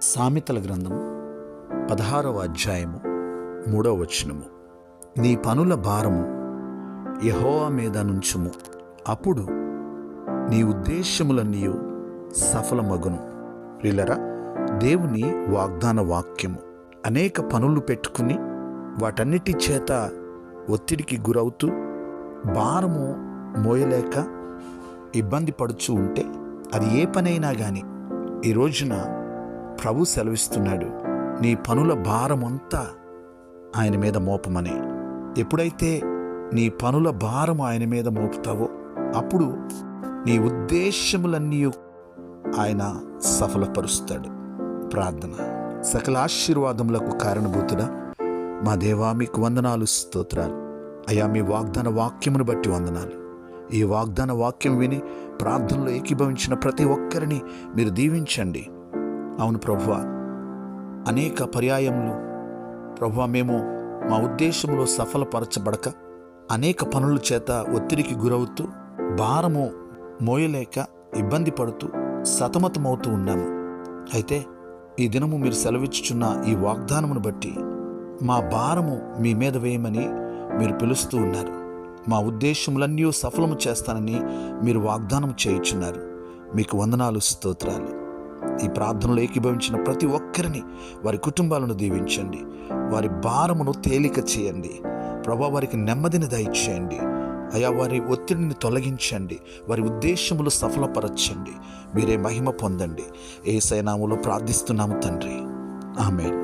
సామెతల గ్రంథము 16వ అధ్యాయము 3వ వచనము. నీ పనుల భారము యెహోవా మీద నుంచుము, అప్పుడు నీ ఉద్దేశములన్నీ సఫలమగును. ప్రియులారా, దేవుని వాగ్దాన వాక్యము. అనేక పనులు పెట్టుకుని వాటన్నిటి చేత ఒత్తిడికి గురవుతూ భారము మోయలేక ఇబ్బంది పడుచూ ఉంటే అది ఏ పనైనా కానీ ఈ రోజున ప్రభు సెలవిస్తున్నాడు, నీ పనుల భారమంతా ఆయన మీద మోపమని. ఎప్పుడైతే నీ పనుల భారం ఆయన మీద మోపుతావో అప్పుడు నీ ఉద్దేశములన్నీ ఆయన సఫలపరుస్తాడు. ప్రార్థన. సకల ఆశీర్వాదములకు కారణభూతుడా మా దేవా, మీకు వందనాలు, స్తోత్రాలు అయ్యా. మీ వాగ్దాన వాక్యమును బట్టి వందనాలు. ఈ వాగ్దాన వాక్యం విని ప్రార్థనలో ఏకీభవించిన ప్రతి ఒక్కరిని మీరు దీవించండి. అవును ప్రభువా, అనేక పర్యాయములు ప్రభువా మేము మా ఉద్దేశంలో సఫలపరచబడక అనేక పనుల చేత ఒత్తిడికి గురవుతూ భారము మోయలేక ఇబ్బంది పడుతూ సతమతమవుతూ ఉన్నాము. అయితే ఈ దినము మీరు సెలవిచ్చుచున్న ఈ వాగ్దానమును బట్టి మా భారము మీ మీద వేయమని మీరు పిలుస్తూ ఉన్నారు. మా ఉద్దేశములన్నీ సఫలము చేస్తానని మీరు వాగ్దానం చేయుచున్నారు. మీకు వందనాలు, స్తోత్రాలు. ఈ ప్రార్థనలో ఏకీభవించిన ప్రతి ఒక్కరిని, వారి కుటుంబాలను దీవించండి. వారి భారమును తేలిక చేయండి ప్రభా. వారికి నెమ్మదిని దయచేయండి అయా. వారి ఒత్తిడిని తొలగించండి. వారి ఉద్దేశములు సఫలపరచండి. మీరే మహిమ పొందండి. యేసయ్య నామములో ప్రార్థిస్తున్నాము తండ్రి, ఆమేన్.